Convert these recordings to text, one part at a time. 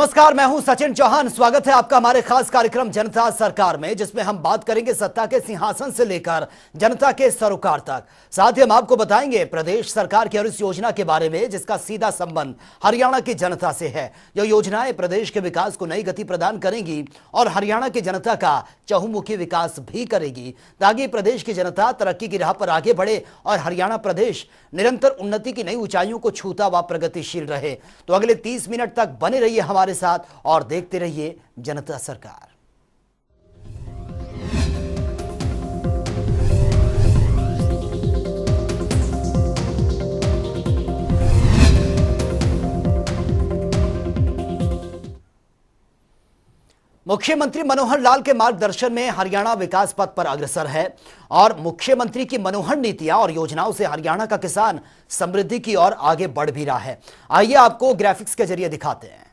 नमस्कार, मैं हूं सचिन चौहान। स्वागत है आपका हमारे खास कार्यक्रम जनता सरकार में, जिसमें हम बात करेंगे सत्ता के सिंहासन से लेकर जनता के सरोकार तक। साथ ही हम आपको बताएंगे प्रदेश सरकार की उस योजना के बारे में जिसका सीधा संबंध हरियाणा की जनता से है। जो योजनाएं प्रदेश के विकास को नई गति प्रदान करेंगी और हरियाणा की जनता का चहुमुखी विकास भी करेगी, ताकि प्रदेश की जनता तरक्की की राह पर आगे बढ़े और हरियाणा प्रदेश निरंतर उन्नति की नई ऊंचाइयों को छूता व प्रगतिशील रहे। तो अगले 30 मिनट तक बने रहिए हमारे साथ और देखते रहिए जनता सरकार। मुख्यमंत्री मनोहर लाल के मार्गदर्शन में हरियाणा विकास पथ पर अग्रसर है और मुख्यमंत्री की मनोहर नीतियां और योजनाओं से हरियाणा का किसान समृद्धि की ओर आगे बढ़ भी रहा है। आइए आपको ग्राफिक्स के जरिए दिखाते हैं।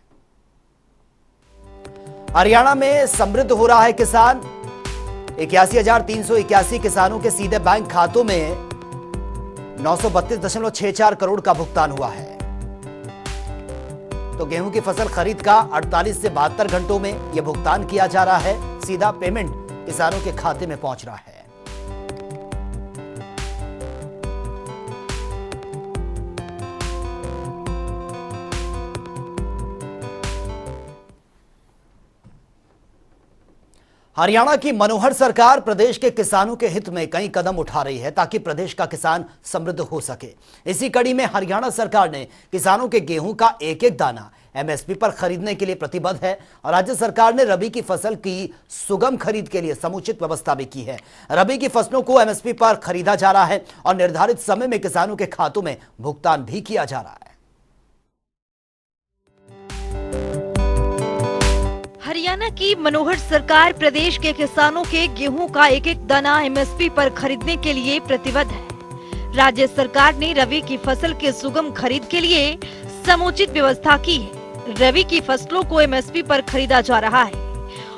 हरियाणा में समृद्ध हो रहा है किसान। 81,381 किसानों के सीधे बैंक खातों में 932.64 करोड़ का भुगतान हुआ है। तो गेहूं की फसल खरीद का 48 से 72 घंटों में यह भुगतान किया जा रहा है। सीधा पेमेंट किसानों के खाते में पहुंच रहा है। हरियाणा की मनोहर सरकार प्रदेश के किसानों के हित में कई कदम उठा रही है ताकि प्रदेश का किसान समृद्ध हो सके। इसी कड़ी में हरियाणा सरकार ने किसानों के गेहूं का एक एक दाना एमएसपी पर खरीदने के लिए प्रतिबद्ध है और राज्य सरकार ने रबी की फसल की सुगम खरीद के लिए समुचित व्यवस्था भी की है। रबी की फसलों को एमएसपी पर खरीदा जा रहा है और निर्धारित समय में किसानों के खातों में भुगतान भी किया जा रहा है। हरियाणा की मनोहर सरकार प्रदेश के किसानों के गेहूं का एक एक दाना एमएसपी पर खरीदने के लिए प्रतिबद्ध है। राज्य सरकार ने रबी की फसल के सुगम खरीद के लिए समुचित व्यवस्था की है। रबी की फसलों को एमएसपी पर खरीदा जा रहा है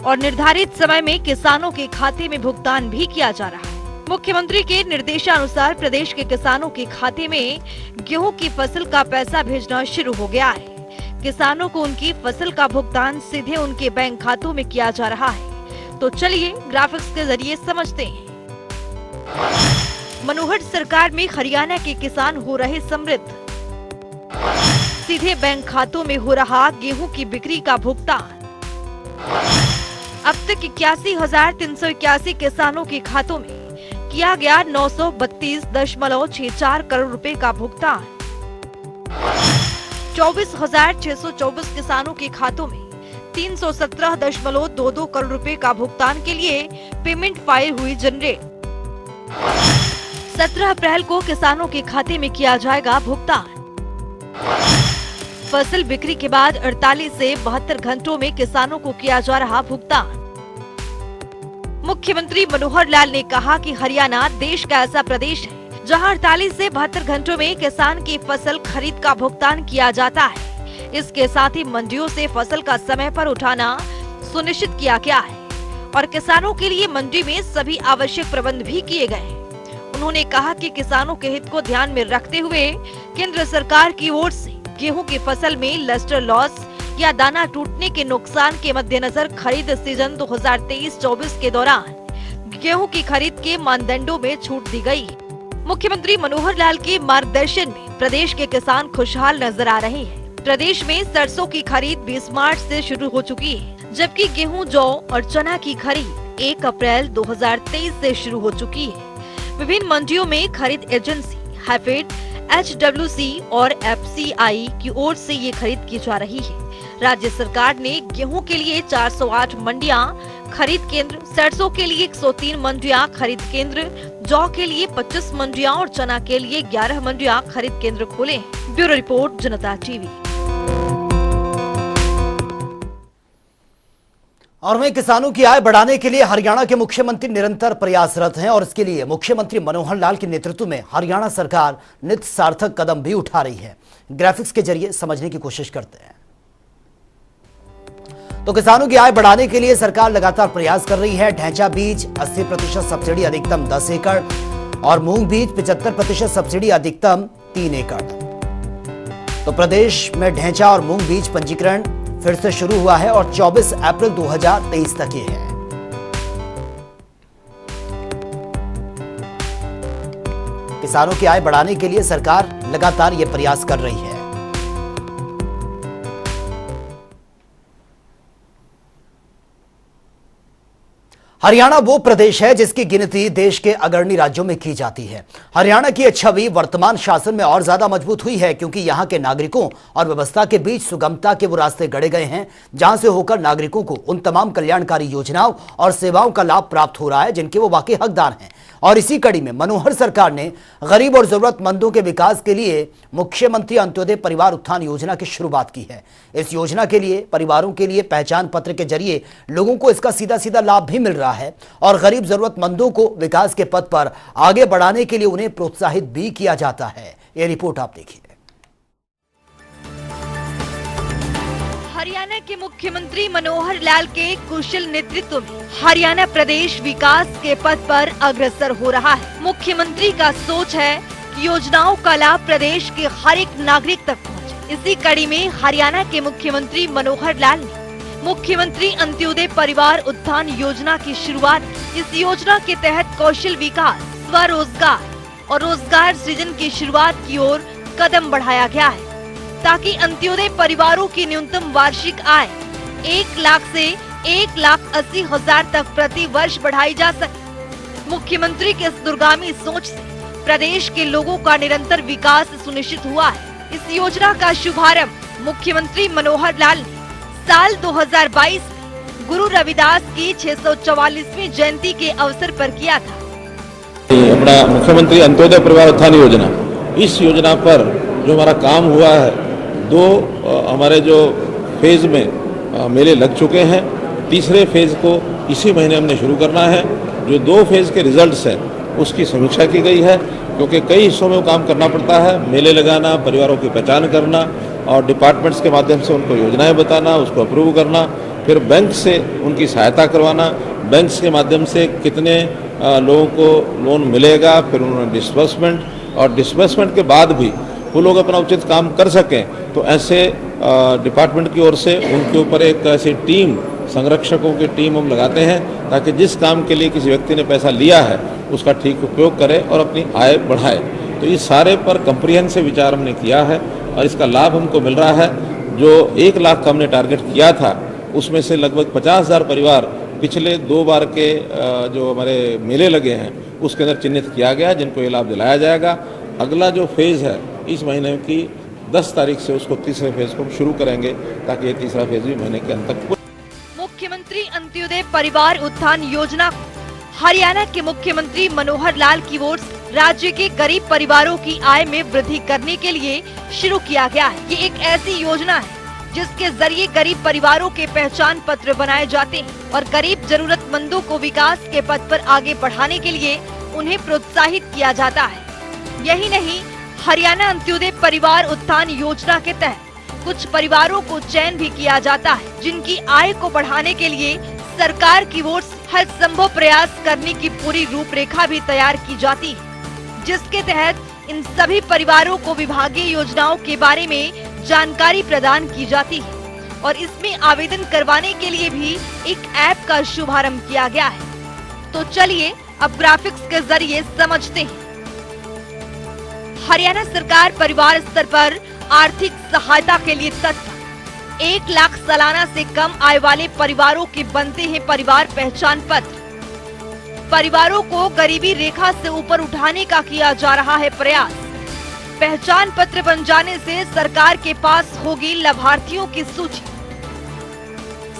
और निर्धारित समय में किसानों के खाते में भुगतान भी किया जा रहा है। मुख्यमंत्री के निर्देशानुसार प्रदेश के किसानों के खाते में गेहूं की फसल का पैसा भेजना शुरू हो गया है। किसानों को उनकी फसल का भुगतान सीधे उनके बैंक खातों में किया जा रहा है। तो चलिए ग्राफिक्स के जरिए समझते हैं। मनोहर सरकार में हरियाणा के किसान हो रहे समृद्ध। सीधे बैंक खातों में हो रहा गेहूं की बिक्री का भुगतान। अब तक 81,381 किसानों के खातों में किया गया 932.64 करोड़ रुपए का भुगतान। 24,624 किसानों के खातों में 317.22 करोड़ रुपए का भुगतान के लिए पेमेंट फाइल हुई जनरेट। 17 अप्रैल को किसानों के खाते में किया जाएगा भुगतान। फसल बिक्री के बाद 48 से 72 घंटों में किसानों को किया जा रहा भुगतान। मुख्यमंत्री मनोहर लाल ने कहा कि हरियाणा देश का ऐसा प्रदेश है जहां 48 से 72 घंटों में किसान की फसल खरीद का भुगतान किया जाता है। इसके साथ ही मंडियों से फसल का समय पर उठाना सुनिश्चित किया गया है और किसानों के लिए मंडी में सभी आवश्यक प्रबंध भी किए गए हैं। उन्होंने कहा कि किसानों के हित को ध्यान में रखते हुए केंद्र सरकार की ओर से गेहूं की फसल में लस्टर लॉस या दाना टूटने के नुकसान के मद्देनजर खरीद सीजन 2023-24 के दौरान गेहूं की खरीद के मानदंडों में छूट दी गई। मुख्यमंत्री मनोहर लाल के मार्गदर्शन में प्रदेश के किसान खुशहाल नजर आ रहे हैं। प्रदेश में सरसों की खरीद 20 मार्च से शुरू हो चुकी है, जबकि गेहूं, जौ और चना की खरीद 1 अप्रैल 2023 से शुरू हो चुकी है। विभिन्न मंडियों में खरीद एजेंसी हैफेड, HWC और FCI की ओर से ये खरीद की जा रही है। राज्य सरकार ने गेहूं के लिए 408 मंडियां खरीद केंद्र, सरसों के लिए 103 मंडियां खरीद केंद्र, जौ के लिए 25 मंडियां और चना के लिए 11 मंडियां खरीद केंद्र खोले हैं। ब्यूरो रिपोर्ट, जनता टीवी। और वहीं किसानों की आय बढ़ाने के लिए हरियाणा के मुख्यमंत्री निरंतर प्रयासरत हैं और इसके लिए मुख्यमंत्री मनोहर लाल के नेतृत्व में हरियाणा सरकार नित सार्थक कदम भी उठा रही है। ग्राफिक्स के जरिए समझने की कोशिश करते हैं। तो किसानों की आय बढ़ाने के लिए सरकार लगातार प्रयास कर रही है। ढैंचा बीज 80% सब्सिडी अधिकतम 10 एकड़ और मूंग बीज 75% सब्सिडी अधिकतम 3 एकड़। तो प्रदेश में ढैंचा और मूंग बीज पंजीकरण फिर से शुरू हुआ है और 24 अप्रैल 2023 तक ये है। किसानों की आय बढ़ाने के लिए सरकार लगातार ये प्रयास कर रही है। हरियाणा वो प्रदेश है जिसकी गिनती देश के अग्रणी राज्यों में की जाती है। हरियाणा की छवि वर्तमान शासन में और ज्यादा मजबूत हुई है क्योंकि यहां के नागरिकों और व्यवस्था के बीच सुगमता के वो रास्ते गढ़े गए हैं जहां से होकर नागरिकों को उन तमाम कल्याणकारी योजनाओं और सेवाओं का लाभ प्राप्त हो रहा है जिनके वो वाकई हकदार हैं। और इसी कड़ी में मनोहर सरकार ने गरीब और जरूरतमंदों के विकास के लिए मुख्यमंत्री अंत्योदय परिवार उत्थान योजना की शुरुआत की है। इस योजना के लिए परिवारों के लिए पहचान पत्र के जरिए लोगों को इसका सीधा सीधा लाभ भी मिल रहा है और गरीब जरूरतमंदों को विकास के पथ पर आगे बढ़ाने के लिए उन्हें प्रोत्साहित भी किया जाता है। ये रिपोर्ट आप देखिए। हरियाणा के मुख्यमंत्री मनोहर लाल के कुशल नेतृत्व में हरियाणा प्रदेश विकास के पथ पर अग्रसर हो रहा है। मुख्यमंत्री का सोच है कि योजनाओं का लाभ प्रदेश के हर एक नागरिक तक पहुंचे। इसी कड़ी में हरियाणा के मुख्यमंत्री मनोहर लाल ने मुख्यमंत्री अंत्योदय परिवार उत्थान योजना की शुरुआत। इस योजना के तहत कौशल विकास, स्वरोजगार और रोजगार सृजन की शुरुआत की ओर कदम बढ़ाया गया है ताकि अंत्योदय परिवारों की न्यूनतम वार्षिक आय 1 लाख से 1,80,000 तक प्रति वर्ष बढ़ाई जा सके। मुख्यमंत्री के इस दूरगामी सोच से प्रदेश के लोगों का निरंतर विकास सुनिश्चित हुआ है। इस योजना का शुभारंभ मुख्यमंत्री मनोहर लाल ने साल 2022 में गुरु रविदास की 644वीं जयंती के अवसर पर किया था। अपना मुख्यमंत्री अंत्योदय परिवार उत्थान योजना, इस योजना पर जो हमारा काम हुआ है, दो हमारे जो फेज में मेले लग चुके हैं। तीसरे फेज को इसी महीने हमने शुरू करना है। जो 2 फेज के रिजल्ट्स हैं उसकी समीक्षा की गई है क्योंकि कई हिस्सों में वो काम करना पड़ता है। मेले लगाना, परिवारों की पहचान करना और डिपार्टमेंट्स के माध्यम से उनको योजनाएं बताना, उसको अप्रूव करना, फिर बैंक से उनकी सहायता करवाना, बैंक्स के माध्यम से कितने लोगों को लोन मिलेगा, फिर उन्होंने डिस्बर्समेंट और डिस्बर्समेंट के बाद भी वो लोग अपना उचित काम कर सकें। तो ऐसे डिपार्टमेंट की ओर से उनके ऊपर एक ऐसी टीम, संरक्षकों की टीम हम लगाते हैं ताकि जिस काम के लिए किसी व्यक्ति ने पैसा लिया है उसका ठीक उपयोग करे और अपनी आय बढ़ाए। तो इस सारे पर कंप्रिहेंसिव विचार हमने किया है और इसका लाभ हमको मिल रहा है। जो 1 लाख का हमने टारगेट किया था उसमें से लगभग 50,000 परिवार पिछले 2 बार के जो हमारे मेले लगे हैं उसके अंदर चिन्हित किया गया जिनको ये लाभ दिलाया जाएगा। अगला जो फेज़ है इस महीने की 10 तारीख से उसको तीसरे फेज को शुरू करेंगे ताकि ये तीसरा फेज भी महीने के अंत तक। मुख्यमंत्री अंत्योदय परिवार उत्थान योजना हरियाणा के मुख्यमंत्री मनोहर लाल की ओर से राज्य के गरीब परिवारों की आय में वृद्धि करने के लिए शुरू किया गया है। ये एक ऐसी योजना है जिसके जरिए गरीब परिवारों के पहचान पत्र बनाए जाते हैं और गरीब जरूरतमंदों को विकास के पथ पर आगे बढ़ाने के लिए उन्हें प्रोत्साहित किया जाता है। यही नहीं, हरियाणा अंत्योदय परिवार उत्थान योजना के तहत कुछ परिवारों को चयन भी किया जाता है जिनकी आय को बढ़ाने के लिए सरकार की ओर से हर संभव प्रयास करने की पूरी रूपरेखा भी तैयार की जाती है, जिसके तहत इन सभी परिवारों को विभागीय योजनाओं के बारे में जानकारी प्रदान की जाती है और इसमें आवेदन करवाने के लिए भी एक ऐप का शुभारंभ किया गया है। तो चलिए अब ग्राफिक्स के जरिए समझते हैं। हरियाणा सरकार परिवार स्तर पर आर्थिक सहायता के लिए तत्पर। 1 लाख सालाना से कम आय वाले परिवारों के बनते हैं परिवार पहचान पत्र। परिवारों को गरीबी रेखा से ऊपर उठाने का किया जा रहा है प्रयास। पहचान पत्र बन जाने से सरकार के पास होगी लाभार्थियों की सूची।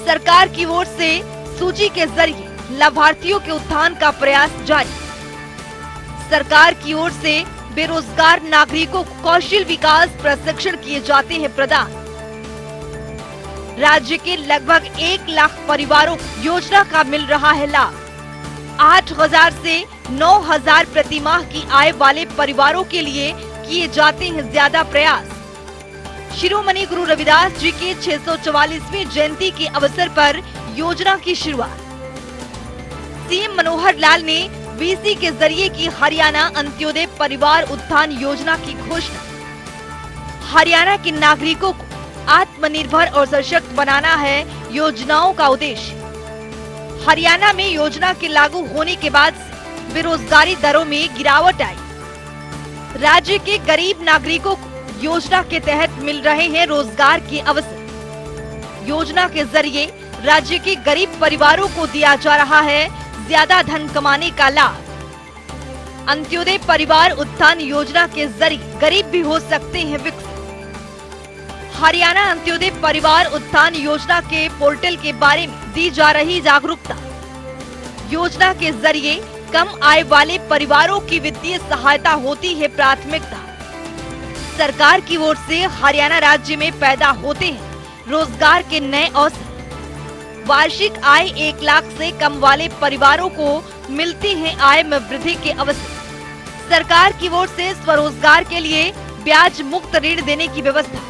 सरकार की ओर से सूची के जरिए लाभार्थियों के उत्थान का प्रयास जारी। सरकार की ओर से बेरोजगार नागरिकों को कौशल विकास प्रशिक्षण किए जाते हैं प्रदान। राज्य के लगभग 1 लाख परिवारों को योजना का मिल रहा है लाभ। 8,000 से 9,000 प्रति माह की आय वाले परिवारों के लिए किए जाते हैं ज्यादा प्रयास। शिरोमणि गुरु रविदास जी की 644वीं जयंती के अवसर पर योजना की शुरुआत। सीएम मनोहर लाल ने वीसी के जरिए की हरियाणा अंत्योदय परिवार उत्थान योजना की घोषणा। हरियाणा के नागरिकों को आत्मनिर्भर और सशक्त बनाना है योजनाओं का उद्देश्य। हरियाणा में योजना के लागू होने के बाद से बेरोजगारी दरों में गिरावट आई। राज्य के गरीब नागरिकों को योजना के तहत मिल रहे हैं रोजगार के अवसर। योजना के जरिए राज्य के गरीब परिवारों को दिया जा रहा है ज्यादा धन कमाने का लाभ। अंत्योदय परिवार उत्थान योजना के जरिए गरीब भी हो सकते हैं विकसित। हरियाणा अंत्योदय परिवार उत्थान योजना के पोर्टल के बारे में दी जा रही जागरूकता। योजना के जरिए कम आय वाले परिवारों की वित्तीय सहायता होती है प्राथमिकता। सरकार की ओर से हरियाणा राज्य में पैदा होते हैं रोजगार के नए अवसर। वार्षिक आय 1 लाख से कम वाले परिवारों को मिलती है आय में वृद्धि के अवसर। सरकार की ओर से स्वरोजगार के लिए ब्याज मुक्त ऋण देने की व्यवस्था।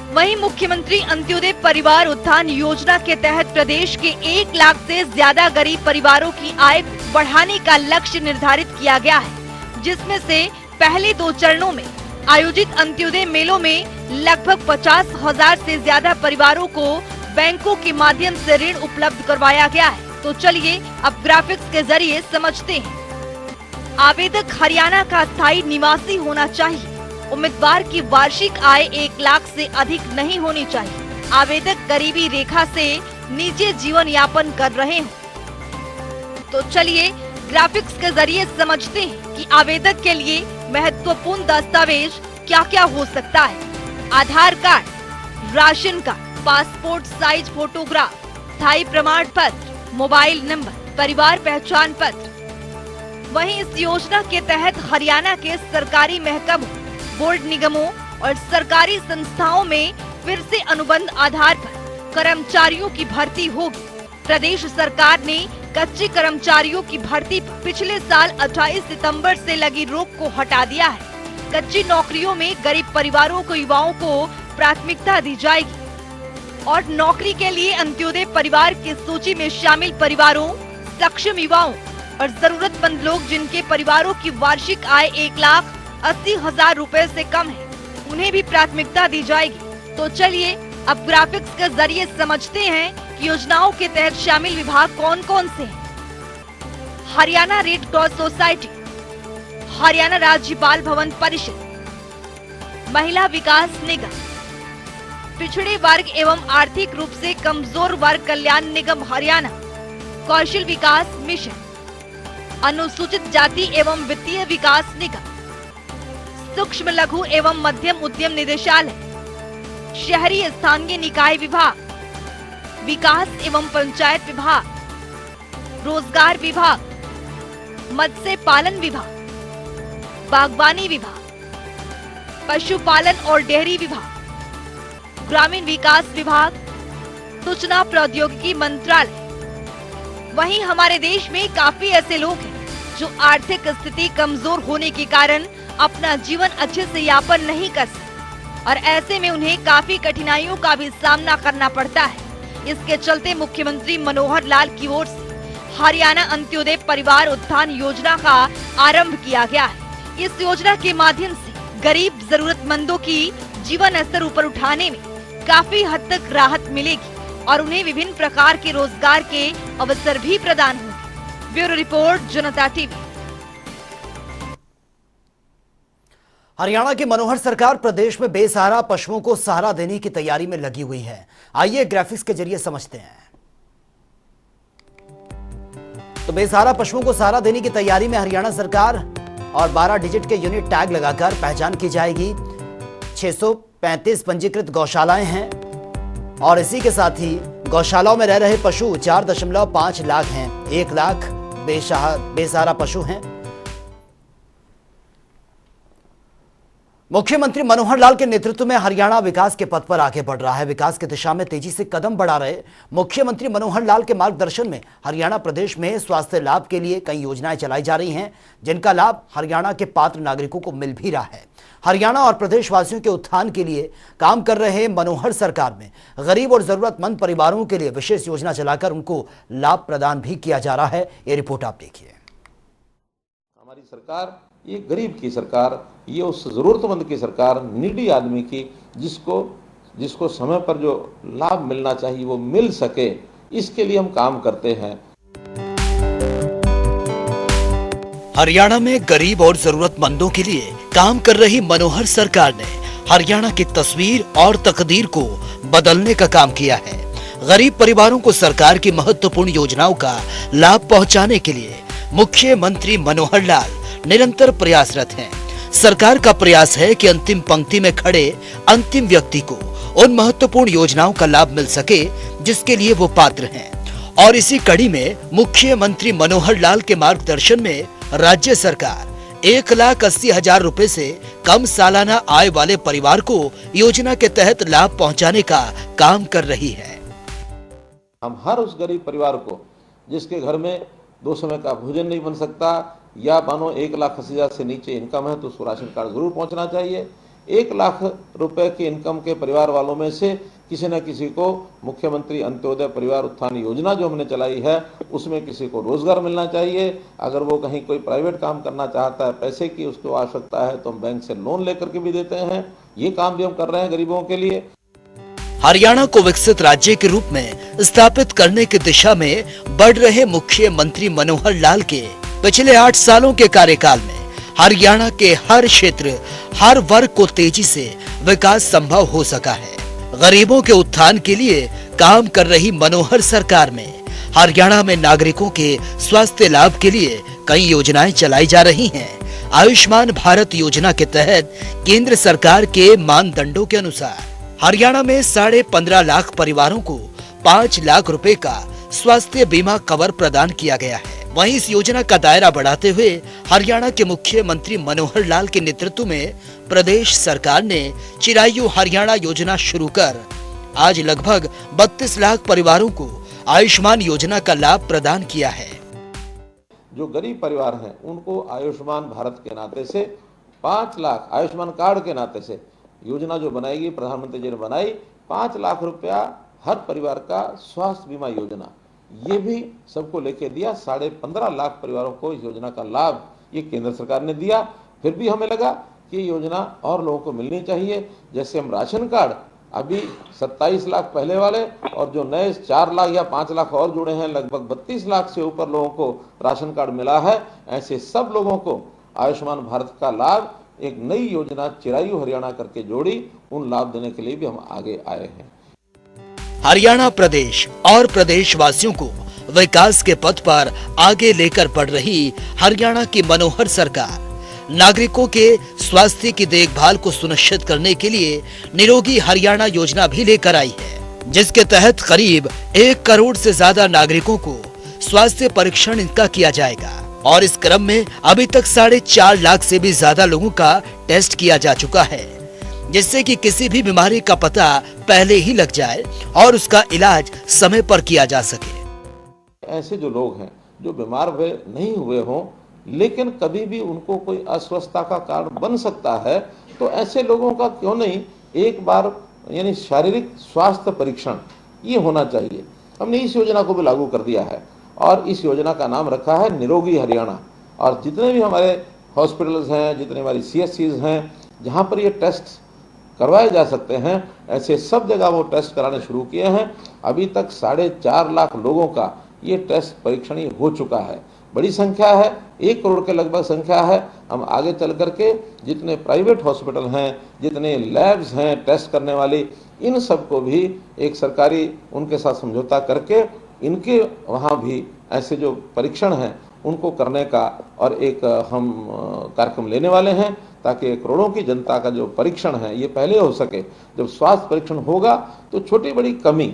वहीं मुख्यमंत्री अंत्योदय परिवार उत्थान योजना के तहत प्रदेश के 1 लाख से ज्यादा गरीब परिवारों की आय बढ़ाने का लक्ष्य निर्धारित किया गया है, जिसमें से पहले 2 चरणों में आयोजित अंत्योदय मेलों में लगभग 50,000 से ज्यादा परिवारों को बैंकों के माध्यम से ऋण उपलब्ध करवाया गया है। तो चलिए अब ग्राफिक्स के जरिए समझते हैं। आवेदक हरियाणा का स्थायी निवासी होना चाहिए। उम्मीदवार की वार्षिक आय 1 लाख से अधिक नहीं होनी चाहिए। आवेदक गरीबी रेखा से नीचे जीवन यापन कर रहे हों। तो चलिए ग्राफिक्स के जरिए समझते हैं कि आवेदक के लिए महत्वपूर्ण दस्तावेज क्या क्या हो सकता है। Aadhaar card, ration card, passport size photograph, स्थायी प्रमाण पत्र, मोबाइल नंबर, परिवार पहचान पत्र। वहीं इस योजना के तहत हरियाणा के सरकारी महकमों, बोर्ड निगमों और सरकारी संस्थाओं में फिर से अनुबंध आधार पर कर्मचारियों की भर्ती होगी। प्रदेश सरकार ने कच्चे कर्मचारियों की भर्ती पर पिछले साल 28 सितंबर से लगी रोक को हटा दिया है। कच्ची नौकरियों में गरीब परिवारों को युवाओं को प्राथमिकता दी जाएगी और नौकरी के लिए अंत्योदय परिवार की सूची में शामिल परिवारों, सक्षम युवाओं और जरूरतमंद लोग जिनके परिवारों की वार्षिक आय 1,80,000 रुपए से कम है, उन्हें भी प्राथमिकता दी जाएगी। तो चलिए अब ग्राफिक्स के जरिए समझते हैं कि योजनाओं के तहत शामिल विभाग कौन कौन से हैं। Haryana red cross society, Haryana राज्य बाल भवन परिषद, महिला विकास निगम, पिछड़े वर्ग एवं आर्थिक रूप से कमजोर वर्ग कल्याण निगम हरियाणा, कौशल विकास मिशन, अनुसूचित जाति एवं वित्तीय विकास निगम, सूक्ष्म लघु एवं मध्यम उद्यम निदेशालय, शहरी स्थानीय निकाय विभाग, विकास एवं पंचायत विभाग, रोजगार विभाग, मत्स्य पालन विभाग, बागवानी विभाग, पशुपालन और डेयरी विभाग, ग्रामीण विकास विभाग, सूचना प्रौद्योगिकी मंत्रालय। वहीं हमारे देश में काफी ऐसे लोग हैं जो आर्थिक स्थिति कमजोर होने के कारण अपना जीवन अच्छे से यापन नहीं कर सकते और ऐसे में उन्हें काफी कठिनाइयों का भी सामना करना पड़ता है। इसके चलते मुख्यमंत्री मनोहर लाल की ओर से हरियाणा अंत्योदय परिवार उत्थान योजना का आरंभ किया गया है। इस योजना के माध्यम से गरीब जरूरतमंदों की जीवन स्तर ऊपर उठाने में काफी हद तक राहत मिलेगी और उन्हें विभिन्न प्रकार के रोजगार के अवसर भी प्रदान होंगे। ब्यूरो रिपोर्ट, जनता टीवी। हरियाणा की मनोहर सरकार प्रदेश में बेसहारा पशुओं को सहारा देने की तैयारी में लगी हुई है। आइए ग्राफिक्स के जरिए समझते हैं। तो बेसहारा पशुओं को सहारा देने की तैयारी में हरियाणा सरकार और 12 डिजिट के यूनिक टैग लगाकर पहचान की जाएगी। 635 पंजीकृत गौशालाएं हैं और इसी के साथ ही गौशालाओं में रह रहे पशु 4.5 लाख हैं। 1 लाख बेसहारा पशु हैं। मुख्यमंत्री मनोहर लाल के नेतृत्व में हरियाणा विकास के पथ पर आगे बढ़ रहा है। विकास की दिशा में तेजी से कदम बढ़ा रहे मुख्यमंत्री मनोहर लाल के मार्गदर्शन में हरियाणा प्रदेश में स्वास्थ्य लाभ के लिए कई योजनाएं चलाई जा रही हैं, जिनका लाभ हरियाणा के पात्र नागरिकों को मिल भी रहा है। हरियाणा और प्रदेशवासियों के उत्थान के लिए काम कर रहे मनोहर सरकार में गरीब और जरूरतमंद परिवारों के लिए विशेष योजना चलाकर उनको लाभ प्रदान भी किया जा रहा है। ये रिपोर्ट आप देखिए। हमारी सरकार ये गरीब की सरकार, ये उस ज़रूरतमंद की सरकार, नीडी आदमी की, जिसको जिसको समय पर जो लाभ मिलना चाहिए वो मिल सके, इसके लिए हम काम करते हैं। हरियाणा में गरीब और जरूरतमंदों के लिए काम कर रही मनोहर सरकार ने हरियाणा की तस्वीर और तकदीर को बदलने का काम किया है। गरीब परिवारों को सरकार की महत्वपूर्ण योजनाओं का लाभ पहुंचाने के लिए मुख्यमंत्री मनोहर लाल निरंतर प्रयासरत हैं। सरकार का प्रयास है कि अंतिम पंक्ति में खड़े अंतिम व्यक्ति को उन महत्वपूर्ण योजनाओं का लाभ मिल सके जिसके लिए वो पात्र हैं। और इसी कड़ी में मुख्यमंत्री मनोहर लाल के मार्गदर्शन में राज्य सरकार 1,80,000 रुपए से कम सालाना आय वाले परिवार को योजना के तहत लाभ पहुंचाने का काम कर रही है। हम हर उस गरीब परिवार को जिसके घर में 2 समय का भोजन नहीं बन सकता या मानो 1,80,000 से नीचे इनकम है तो उसको राशन कार्ड जरूर पहुंचना चाहिए। 1 लाख रुपए की इनकम के परिवार वालों में से किसी न किसी को मुख्यमंत्री अंत्योदय परिवार उत्थान योजना जो हमने चलाई है उसमें किसी को रोजगार मिलना चाहिए। अगर वो कहीं कोई प्राइवेट काम करना चाहता है, पैसे की उसको आवश्यकता है तो हम बैंक से लोन लेकर के भी देते हैं। ये काम भी हम कर रहे हैं गरीबों के लिए। हरियाणा को विकसित राज्य के रूप में स्थापित करने की दिशा में बढ़ रहे मुख्यमंत्री मनोहर लाल के पिछले 8 सालों के कार्यकाल में हरियाणा के हर क्षेत्र, हर वर्ग को तेजी से विकास संभव हो सका है। गरीबों के उत्थान के लिए काम कर रही मनोहर सरकार में हरियाणा में नागरिकों के स्वास्थ्य लाभ के लिए कई योजनाएं चलाई जा रही हैं। आयुष्मान भारत योजना के तहत केंद्र सरकार के मानदंडों के अनुसार हरियाणा में 15.5 लाख परिवारों को 5 लाख रुपए का स्वास्थ्य बीमा कवर प्रदान किया गया है। वहीं इस योजना का दायरा बढ़ाते हुए हरियाणा के मुख्यमंत्री मनोहर लाल के नेतृत्व में प्रदेश सरकार ने चिरायु हरियाणा योजना शुरू कर आज लगभग 32 लाख परिवारों को आयुष्मान योजना का लाभ प्रदान किया है। जो गरीब परिवार हैं उनको आयुष्मान भारत के नाते से 5 लाख, आयुष्मान कार्ड के नाते से योजना जो बनाएगी प्रधानमंत्री जी ने बनाई, 5 लाख रुपया हर परिवार का स्वास्थ्य बीमा योजना, ये भी सबको लेके दिया। 15.5 लाख परिवारों को इस योजना का लाभ ये केंद्र सरकार ने दिया। फिर भी हमें लगा कि योजना और लोगों को मिलनी चाहिए। जैसे हम राशन कार्ड अभी 27 लाख पहले वाले और जो नए 4 लाख या 5 लाख और जुड़े हैं, लगभग 32 लाख से ऊपर लोगों को राशन कार्ड मिला है। ऐसे सब लोगों को आयुष्मान भारत का लाभ एक नई योजना चिरायु हरियाणा करके जोड़ी, उन लाभ देने के लिए भी हम आगे आए हैं। हरियाणा प्रदेश और प्रदेशवासियों को विकास के पथ पर आगे लेकर बढ़ रही हरियाणा की मनोहर सरकार नागरिकों के स्वास्थ्य की देखभाल को सुनिश्चित करने के लिए निरोगी हरियाणा योजना भी लेकर आई है, जिसके तहत करीब 1 करोड़ से ज्यादा नागरिकों को स्वास्थ्य परीक्षण इनका किया जाएगा। और इस क्रम में अभी तक 4.5 लाख से भी ज्यादा लोगों का टेस्ट किया जा चुका है, जिससे कि किसी भी बीमारी का पता पहले ही लग जाए और उसका इलाज समय पर किया जा सके। ऐसे जो लोग हैं जो बीमार हुए नहीं हुए हों लेकिन कभी भी उनको कोई अस्वस्थता का कारण बन सकता है, तो ऐसे लोगों का क्यों नहीं एक बार यानी शारीरिक स्वास्थ्य परीक्षण ये होना चाहिए। हमने इस योजना को भी लागू कर दिया है और इस योजना का नाम रखा है निरोगी हरियाणा। और जितने भी हमारे हॉस्पिटल्स हैं, जितने हमारी CSCs हैं जहाँ पर ये टेस्ट करवाए जा सकते हैं, ऐसे सब जगह वो टेस्ट कराने शुरू किए हैं। अभी तक 4.5 लाख लोगों का ये टेस्ट परीक्षण हो चुका है। बड़ी संख्या है, 1 करोड़ के लगभग संख्या है। हम आगे चल करके जितने प्राइवेट हॉस्पिटल हैं, जितने लैब्स हैं टेस्ट करने वाली, इन सबको भी एक सरकारी उनके साथ समझौता करके इनके वहाँ भी ऐसे जो परीक्षण हैं उनको करने का और एक हम कार्यक्रम लेने वाले हैं, ताकि करोड़ों की जनता का जो परीक्षण है ये पहले हो सके। जब स्वास्थ्य परीक्षण होगा तो छोटी बड़ी कमी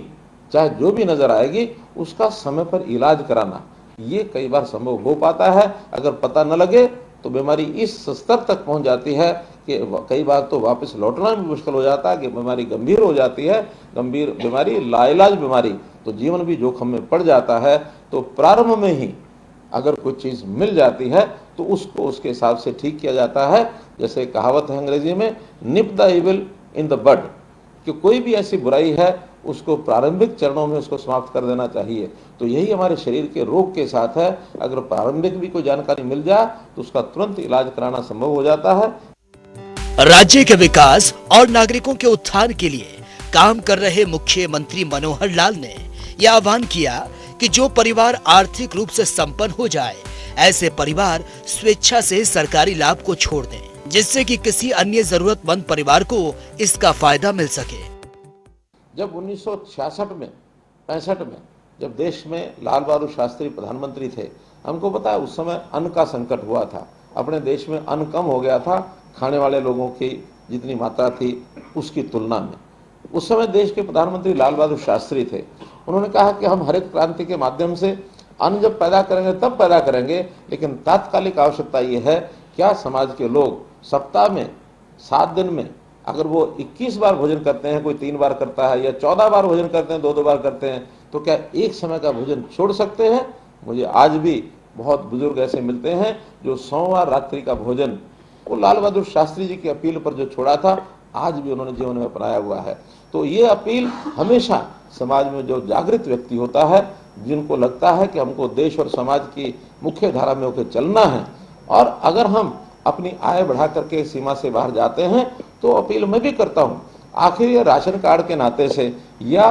चाहे जो भी नजर आएगी उसका समय पर इलाज कराना ये कई बार संभव हो पाता है। अगर पता न लगे तो बीमारी इस स्तर तक पहुंच जाती है कि कई बार तो वापस लौटना भी मुश्किल हो जाता है कि बीमारी गंभीर हो जाती है। गंभीर बीमारी, लाइलाज बीमारी, तो जीवन भी जोखिम में पड़ जाता है। तो प्रारंभ में ही अगर कोई चीज़ मिल जाती है तो उसको उसके हिसाब से ठीक किया जाता है। जैसे कहावत है अंग्रेजी में, nip the evil in the bud, कि कोई भी ऐसी बुराई है उसको प्रारंभिक चरणों में उसको समाप्त कर देना चाहिए। तो यही हमारे शरीर के रोग के साथ है। अगर प्रारंभिक भी कोई जानकारी मिल जाए तो उसका तुरंत इलाज कराना संभव हो जाता है। राज्य के विकास और नागरिकों के उत्थान के लिए काम कर रहे मुख्यमंत्री मनोहर लाल ने यह आह्वान किया कि जो परिवार आर्थिक रूप से संपन्न हो जाए, ऐसे परिवार स्वेच्छा से सरकारी लाभ को छोड़ दें, जिससे कि किसी अन्य जरूरतमंद परिवार को इसका फायदा मिल सके। जब 1966 में 65 में जब देश में लाल बहादुर शास्त्री प्रधानमंत्री थे, हमको पता है उस समय अन्न का संकट हुआ था। अपने देश में अन्न कम हो गया था, खाने वाले लोगों की जितनी मात्रा थी उसकी तुलना में। उस समय देश के प्रधानमंत्री लाल बहादुर शास्त्री थे। उन्होंने कहा कि हम हरित क्रांति के माध्यम से अन्न जब पैदा करेंगे तब पैदा करेंगे, लेकिन तात्कालिक आवश्यकता ये है क्या समाज के लोग सप्ताह में 7 दिन में अगर वो 21 बार भोजन करते हैं, कोई 3 बार करता है, या 14 बार भोजन करते हैं, 2-2 बार करते हैं, तो क्या एक समय का भोजन छोड़ सकते हैं? मुझे आज भी बहुत बुजुर्ग ऐसे मिलते हैं जो सोमवार रात्रि का भोजन वो लाल बहादुर शास्त्री जी की अपील पर जो छोड़ा था, आज भी उन्होंने जीवन में अपनाया हुआ है। तो ये अपील हमेशा समाज में जो जागृत व्यक्ति होता है, जिनको लगता है कि हमको देश और समाज की मुख्य धारा में होकर चलना है, और अगर हम अपनी आय बढ़ा करके सीमा से बाहर जाते हैं, तो अपील मैं भी करता हूं, आखिर ये राशन कार्ड के नाते से या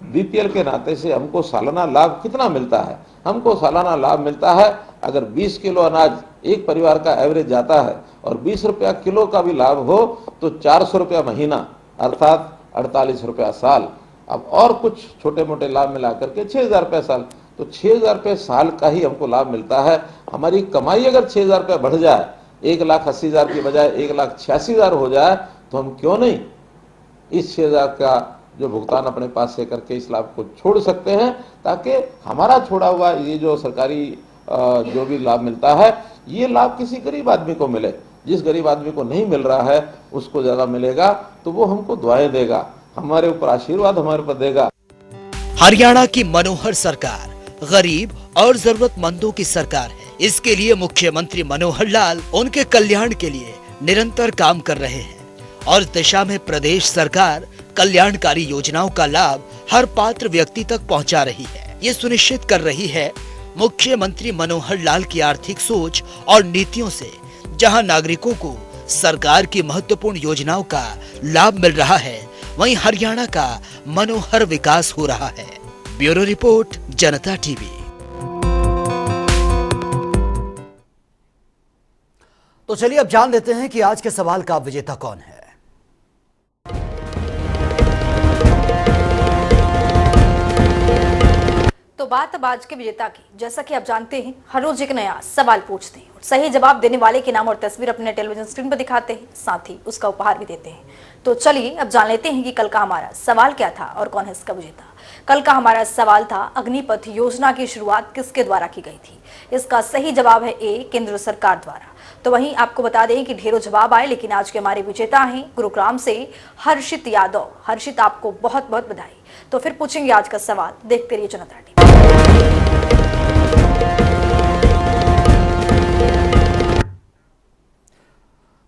बीपीएल के नाते से हमको सालाना लाभ कितना मिलता है? हमको सालाना लाभ मिलता है, अगर 20 किलो अनाज एक परिवार का एवरेज जाता है और 20 रुपया किलो का भी लाभ हो तो 400 रुपया महीना, अर्थात 48 रुपया साल। अब और कुछ छोटे मोटे लाभ मिला करके 6,000 रुपया साल, तो 6,000 रुपये साल का ही हमको लाभ मिलता है। हमारी कमाई अगर 6,000 रुपया बढ़ जाए, 1,80,000 की बजाय 1,86,000 हो जाए, तो हम क्यों नहीं इस 6,000 का जो भुगतान अपने पास से करके इस लाभ को छोड़ सकते हैं, ताकि हमारा छोड़ा हुआ ये जो सरकारी जो भी लाभ मिलता है, ये लाभ किसी गरीब आदमी को मिले। जिस गरीब आदमी को नहीं मिल रहा है उसको ज्यादा मिलेगा, तो वो हमको दुआएं देगा, हमारे ऊपर आशीर्वाद हमारे ऊपर देगा। हरियाणा की मनोहर सरकार गरीब और जरूरतमंदों की सरकार है। इसके लिए मुख्यमंत्री मनोहर लाल उनके कल्याण के लिए निरंतर काम कर रहे हैं, और इस दिशा में प्रदेश सरकार कल्याणकारी योजनाओं का लाभ हर पात्र व्यक्ति तक पहुंचा रही है। ये सुनिश्चित कर रही है मुख्यमंत्री मनोहर लाल की आर्थिक सोच और नीतियों से जहां नागरिकों को सरकार की महत्वपूर्ण योजनाओं का लाभ मिल रहा है, वहीं हरियाणा का मनोहर विकास हो रहा है। ब्यूरो रिपोर्ट, जनता टीवी। तो चलिए अब जान लेते हैं कि आज के सवाल का विजेता कौन है। तो बात अब आज के विजेता की। जैसा कि आप जानते हैं, हर रोज एक नया सवाल पूछते हैं और सही जवाब देने वाले के नाम और तस्वीर अपने टेलीविजन स्क्रीन पर दिखाते हैं, साथ ही उसका उपहार भी देते हैं। तो चलिए अब जान लेते हैं कि कल का हमारा सवाल क्या था और कौन है इसका विजेता। कल का हमारा सवाल था, अग्निपथ योजना की शुरुआत किसके द्वारा की गई थी? इसका सही जवाब है ए, केंद्र सरकार द्वारा। तो वहीं आपको बता दें कि ढेरों जवाब आए, लेकिन आज के हमारे विजेता हैं गुरुग्राम से हर्षित यादव। हर्षित, आपको बहुत बहुत बधाई। तो फिर पूछेंगे आज का सवाल, देखते रहिए जनता टीवी।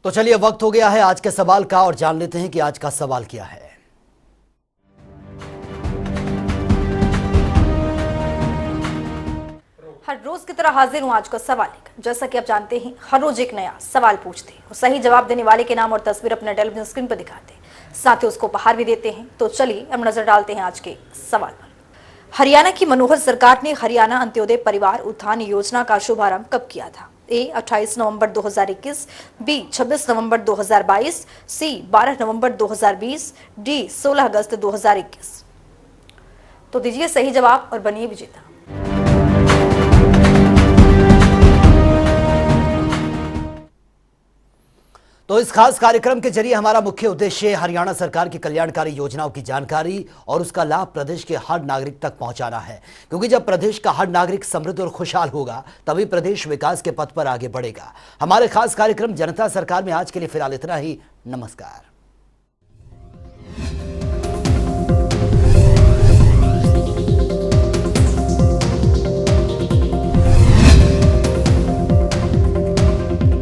तो चलिए वक्त हो गया है आज के सवाल का, और जान लेते हैं कि आज का सवाल क्या है। हर रोज की तरह हाजिर हूं आज का सवाल लेकर। जैसा कि आप जानते हैं, हर रोज एक नया सवाल पूछते हैं और सही जवाब देने वाले के नाम और तस्वीर अपने टेलीविजन स्क्रीन पर दिखाते हैं, साथ ही उसको उपहार भी देते हैं। तो चलिए अब नजर डालते हैं आज के सवाल पर। हरियाणा की मनोहर सरकार ने हरियाणा अंत्योदय परिवार उत्थान योजना का शुभारंभ कब किया था? ए 28 नवंबर 2021, बी 26 नवंबर 2022, सी 12 नवंबर 2020, डी 16 अगस्त 2021। तो दीजिए सही जवाब और बनिए विजेता। तो इस खास कार्यक्रम के जरिए हमारा मुख्य उद्देश्य हरियाणा सरकार की कल्याणकारी योजनाओं की जानकारी और उसका लाभ प्रदेश के हर नागरिक तक पहुंचाना है, क्योंकि जब प्रदेश का हर नागरिक समृद्ध और खुशहाल होगा, तभी प्रदेश विकास के पथ पर आगे बढ़ेगा। हमारे खास कार्यक्रम जनता सरकार में आज के लिए फिलहाल इतना ही। नमस्कार।